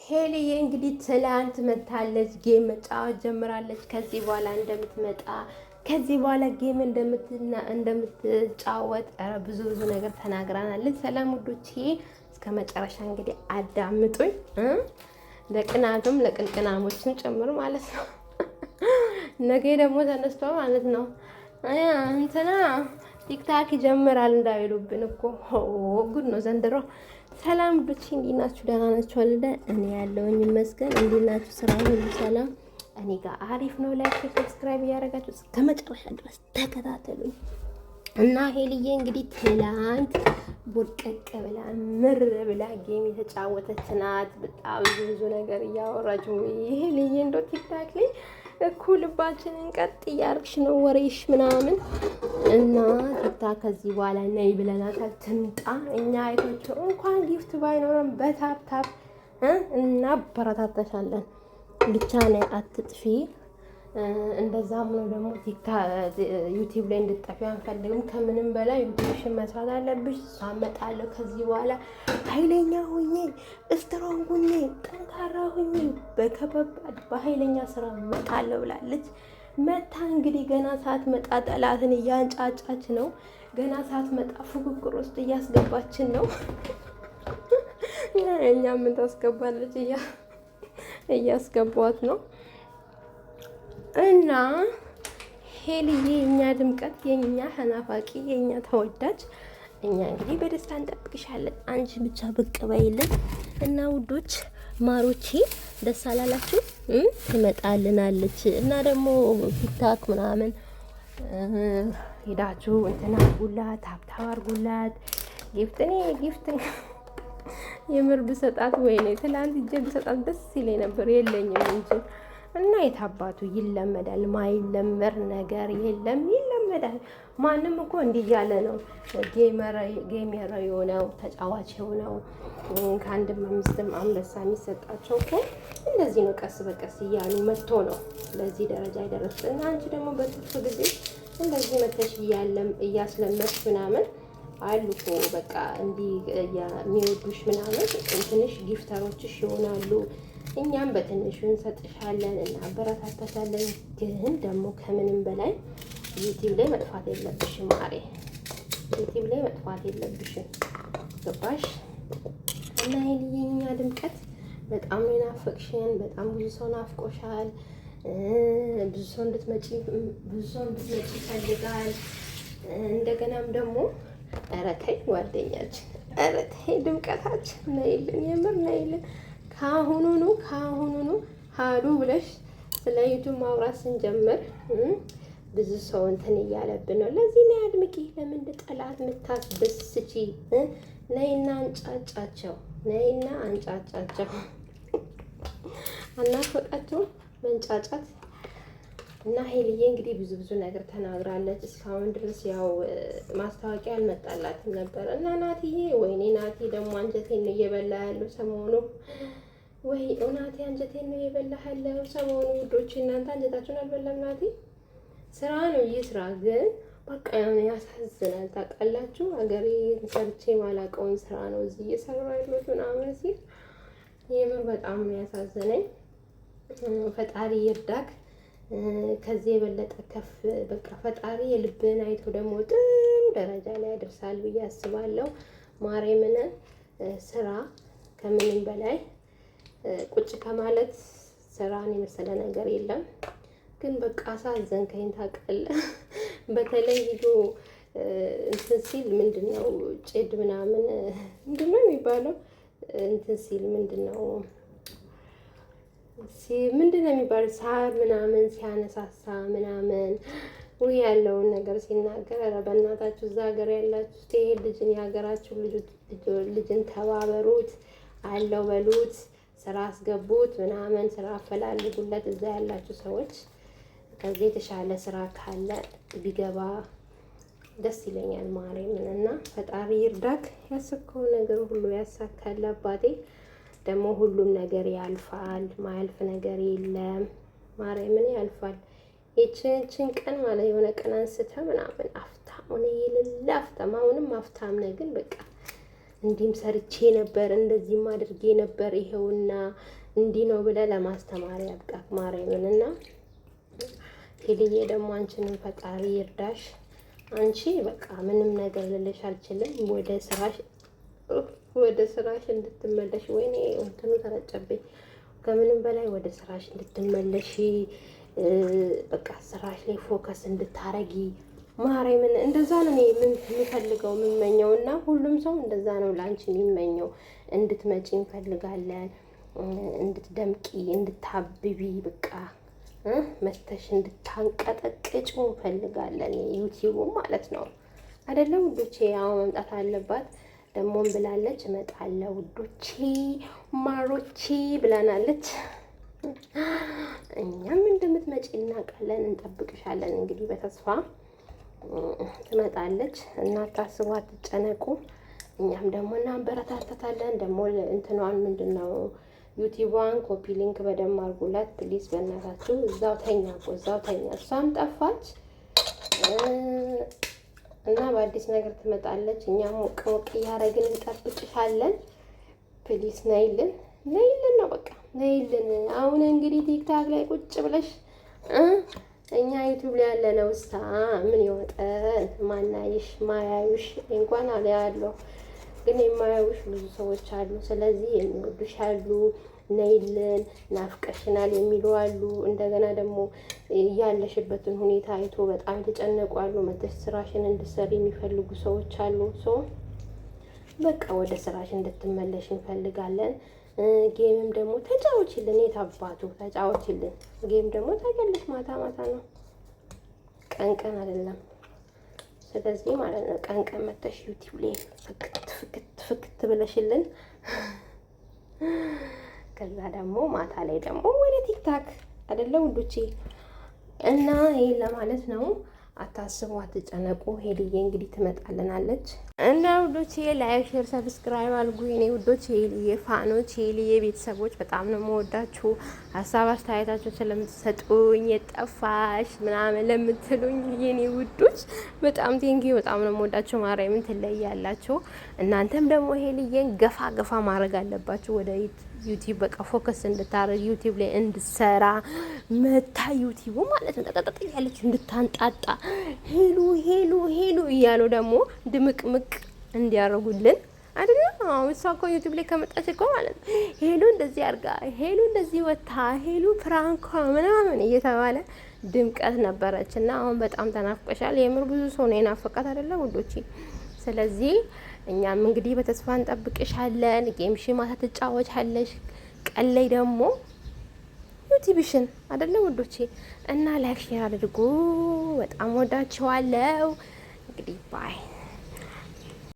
ሄሊዬ እንግዲህ ትላንት መታለች። ጌም መጫወት ጀምራለች። ከዚህ በኋላ እንደምትመጣ ከዚህ በኋላ ጌም እንደምትጫወት ብዙ ነገር ተናግራናለች። ሰላም ውዶቼ እስከ መጨረሻ እንግዲህ አዳምጡኝ። ለቅናቱም ለቅንቅናሞችም ጭምር ማለት ነው። ነገ ደግሞ ተነስቶ ማለት ነው እንትና ቲክታክ ይጀምራል እንዳይሉብን እኮ ጉድ ነው ዘንድሮ። ሰላም ውዶቼ እንዴት ናችሁ? ደህና ናችሁ አይደል? እኔ ያለውኝ ይመስገን። እንዴት ናችሁ? ስራ ሁሉ ሰላም? እኔ ጋር አሪፍ ነው። ላይክ ሰብስክራይብ እያደረጋችሁ እስከ መጨረሻ ድረስ ተከታተሉኝ እና ሄሊዬ እንግዲህ ትላንት ቡርቀቅ ብላ ምር ብላ ጌም የተጫወተች ናት። በጣም ብዙ ነገር እያወራች ሄሊዬ እንደው ቲክታክ ላይ እኮ ልባችንን ቀጥ እያርግሽ ነው ወሬሽ ምናምን እና ቲክታክ ከዚህ በኋላ ነይ ብለናታል። ትምጣ። እኛ አይቶች እንኳን ጊፍት ባይኖረን በታፕታፕ እናበረታታሻለን። ብቻ ነይ አትጥፊ። እንደዛም ነው ደግሞ ዩቲዩብ ላይ እንድትጠፊ አንፈልግም። ከምንም በላይ ዩቲዩብሽን መስራት አለብሽ። ሳመጣለሁ ከዚህ በኋላ ኃይለኛ ሁኚ፣ ስትሮንግ ሁኚ፣ ጠንካራ ሁኚ፣ በከባድ በኃይለኛ ስራ መጣለሁ ብላለች። መታ እንግዲህ ገና ሳትመጣ ጠላትን እያንጫጫች ነው። ገና ሳትመጣ ፉክክር ውስጥ እያስገባችን ነው። እኛ ምን ታስገባለች? እያስገቧት ነው። እና ሄሊዬ የኛ ድምቀት፣ የኛ ተናፋቂ፣ የኛ ተወዳጅ፣ እኛ እንግዲህ በደስታ እንጠብቅሻለን። አንቺ ብቻ ብቅ በይልን እና ውዶች ማሮቼ ደስ አላላችሁ? ትመጣልናለች እና ደግሞ ቲክታክ ምናምን ሄዳችሁ እንትና አርጉላት፣ ታብታብ አርጉላት። ጊፍት የምር ብሰጣት ወይኔ ትላንት እጄ ብሰጣት ደስ ይለኝ ነበር፣ የለኝም እንጂ እና የታባቱ ይለመዳል። ማይለመር ነገር የለም፣ ይለመዳል። ማንም እኮ እንዲህ ያለ ነው ጌመር የሆነው ተጫዋች የሆነው ከአንድም አምስትም አንበሳ የሚሰጣቸው እኮ እንደዚህ ነው። ቀስ በቀስ እያሉ መጥቶ ነው ለዚህ ደረጃ አይደረሱት። እና አንቺ ደግሞ በትርፍ ጊዜ እንደዚህ መተሽ እያስለመድሽ ምናምን አሉ እኮ በቃ እንዲህ የሚወዱሽ ምናምን ትንሽ ጊፍተሮችሽ ይሆናሉ። እኛም በትንሹ እንሰጥሻለን እና አበረታታሻለን። ግን ደግሞ ከምንም በላይ ዩቲዩብ ላይ መጥፋት የለብሽም ማሬ። ዩቲዩብ ላይ መጥፋት የለብሽም ገባሽ? እና የኛ ድምቀት በጣም ነው ናፈቅሽን። በጣም ብዙ ሰው ናፍቆሻል። ብዙ ሰው እንድትመጪ ይፈልጋል። እንደገናም ደግሞ ኧረ ተይ ጓደኛችን፣ ኧረ ተይ ድምቀታችን ነይልን፣ የምር ነይልን። ካሁኑኑ ሀዱ ብለሽ ስለ ዩቱብ ማውራት ስንጀምር ብዙ ሰው እንትን እያለብን ነው። ለዚህ ነው አድምቂ። ለምን ጠላት የምታስደስቺ? ነይና አንጫጫቸው፣ ነይና አንጫጫቸው። አናፈቃቸው መንጫጫት። እና ሄሊዬ እንግዲህ ብዙ ነገር ተናግራለች። እስካሁን ድረስ ያው ማስታወቂያ አልመጣላትም ነበር እና ናቲዬ፣ ወይኔ ናቲ ደግሞ አንጀቴን ነው እየበላ ያለው ሰሞኑ። ወይ ናቲ አንጀቴን ነው እየበላ ያለው ሰሞኑ። ውዶች እናንተ አንጀታችሁን አልበላም? ናቲ ስራ ነው ይህ ስራ ግን በቃ ያሳዝናል። ታውቃላችሁ ሀገሬ ሰርቼ ማላውቀውን ስራ ነው እዚህ እየሰራሁ ያለሁት ምናምን ሲል የምር በጣም ነው ያሳዘነኝ። ፈጣሪ ይርዳክ። ከዚህ የበለጠ ከፍ በቃ ፈጣሪ የልብን አይቶ ደግሞ ጥሩ ደረጃ ላይ ያደርሳል ብዬ አስባለሁ። ማርያምን ስራ ከምንም በላይ ቁጭ ከማለት ስራን የመሰለ ነገር የለም። ግን በቃ አሳዘንከኝ ታውቃለህ። በተለይ ሂዶ እንትን ሲል ምንድነው ጭድ ምናምን ምንድነው የሚባለው እንትን ሲል ምንድነው የሚባለው ሳር ምናምን ሲያነሳሳ ምናምን ወይ ያለውን ነገር ሲናገር፣ ኧረ በእናታችሁ እዛ ሀገር ያላችሁ ይሄ ልጅን የሀገራችሁ ልጅን ተባበሩት አለው በሉት፣ ስራ አስገቡት ምናምን፣ ስራ አፈላልጉለት። እዛ ያላችሁ ሰዎች ከዚህ የተሻለ ስራ ካለ ቢገባ ደስ ይለኛል ማርያምን። እና ፈጣሪ ይርዳክ። ያሰብከው ነገር ሁሉ ያሳካል አባቴ። ደግሞ ሁሉም ነገር ያልፋል። ማያልፍ ነገር የለም። ማርያምን ያልፋል። ይችን ቀን ማለት የሆነ ቀን አንስተ ምናምን አፍታም ሆነ የሌለ አፍታም፣ አሁንም አፍታም ነህ፣ ግን በቃ እንዲህም ሰርቼ ነበር እንደዚህም አድርጌ ነበር ይሄውና እንዲህ ነው ብለህ ለማስተማር ያብቃክ ማርያምን። እና ሄልዬ ደግሞ አንቺንም ፈጣሪ ይርዳሽ። አንቺ በቃ ምንም ነገር ልልሽ አልችልም። ወደ ስራሽ እንድትመለሽ። ወይኔ እንትኑ ተረጨብኝ። ከምንም በላይ ወደ ስራሽ እንድትመለሽ በቃ ስራሽ ላይ ፎከስ እንድታረጊ ማርያምን። እንደዛ ነው የምፈልገው የምመኘው። እና ሁሉም ሰው እንደዛ ነው ለአንቺ የሚመኘው። እንድትመጪ እንፈልጋለን፣ እንድትደምቂ፣ እንድታብቢ በቃ መተሽ እንድታንቀጠቅጭ እንፈልጋለን። ዩቲዩብ ማለት ነው አይደለም ውዶቼ? ያው መምጣት አለባት። ደሞም ብላለች እመጣለሁ ውዶቼ ማሮቼ ብላናለች። እኛም እንደምትመጪ እናውቃለን፣ እንጠብቅሻለን። እንግዲህ በተስፋ ትመጣለች እና ታስቡ፣ አትጨነቁ። እኛም ደግሞ እናበረታታታለን። ደግሞ እንትኗን ምንድነው ዩቲዩብዋን ኮፒ ሊንክ በደንብ አድርጉላት ፕሊዝ፣ በእናታችሁ። እዛው ተኛ እኮ እዛው ተኛ። እሷም ጠፋች እና በአዲስ ነገር ትመጣለች። እኛም ሞቅ ሞቅ እያደረግን እንጠብቅሻለን። ፕሊዝ ነይልን፣ ነይልን ነው በቃ ነይልን። አሁን እንግዲህ ቲክታክ ላይ ቁጭ ብለሽ እኛ ዩቲዩብ ላይ ያለነው ውስታ ምን ይወጣል? ማናይሽ ማያዩሽ እንኳን አልያለሁ፣ ግን የማያዩሽ ብዙ ሰዎች አሉ። ስለዚህ የሚወዱሽ አሉ፣ ነይልን ናፍቀሽናል የሚሉ አሉ። እንደገና ደግሞ ያለሽበትን ሁኔታ አይቶ በጣም የተጨነቁ አሉ። መተሽ ስራሽን እንድትሰሪ የሚፈልጉ ሰዎች አሉ። በቃ ወደ ስራሽ እንድትመለሽ እንፈልጋለን። ጌምም ደግሞ ተጫወችልን፣ የት አባቱ ተጫወችልን። ጌም ደግሞ ታውቂያለሽ ማታ ማታ ነው፣ ቀን ቀን አይደለም። ስለዚህ ማለት ነው ቀን ቀን መተሽ ዩቲዩብ ላይ ፍክት ብለሽልን፣ ከዛ ደግሞ ማታ ላይ ደግሞ ወደ ቲክታክ አይደለ ውዶቼ? እና ይሄን ለማለት ነው። አታስቡ፣ አትጨነቁ። ሄልዬ እንግዲህ ትመጣልናለች እና ውዶቼ ላይክ፣ ሼር፣ ሰብስክራይብ አድርጉ የኔ ውዶች፣ ሄልዬ ፋኖች፣ ሄልዬ ቤተሰቦች በጣም ነው የምወዳችሁ። ሀሳብ አስተያየታችሁን ስለምትሰጡኝ የጠፋሽ ምናምን ለምትሉኝ የኔ ውዶች በጣም ቴንኪው፣ በጣም ነው የምወዳችሁ። ማርያምን ትለያላችሁ። እናንተም ደግሞ ሄልዬን ገፋ ገፋ ማድረግ አለባችሁ ወደ ዩቲዩብ በቃ ፎከስ እንድታረግ ዩቲዩብ ላይ እንድሰራ መታ ዩቲዩብ ማለት ነው ጠጠጠ ያለች እንድታንጣጣ ሄሉ ሄሉ ሄሉ እያሉ ደግሞ ድምቅምቅ እንዲያረጉልን አይደለም። አዎ እሷ እኮ ዩቲዩብ ላይ ከመጣች እኮ ማለት ነው ሄሉ እንደዚህ አርጋ፣ ሄሉ እንደዚህ ወታ፣ ሄሉ ፕራንኳ ምናምን እየተባለ ድምቀት ነበረች እና አሁን በጣም ተናፍቀሻል። የምር ብዙ ሰው ነው የናፈቃት አይደለም ውዶቼ? ስለዚህ እኛም እንግዲህ በተስፋ እንጠብቅሻለን። ጌምሽ ማታ ትጫወቻለሽ፣ ቀን ላይ ደግሞ ዩቲዩብሽን አይደለም ውዶቼ? እና ላይክ ሼር አድርጉ። በጣም ወዳችኋለሁ። እንግዲህ ባይ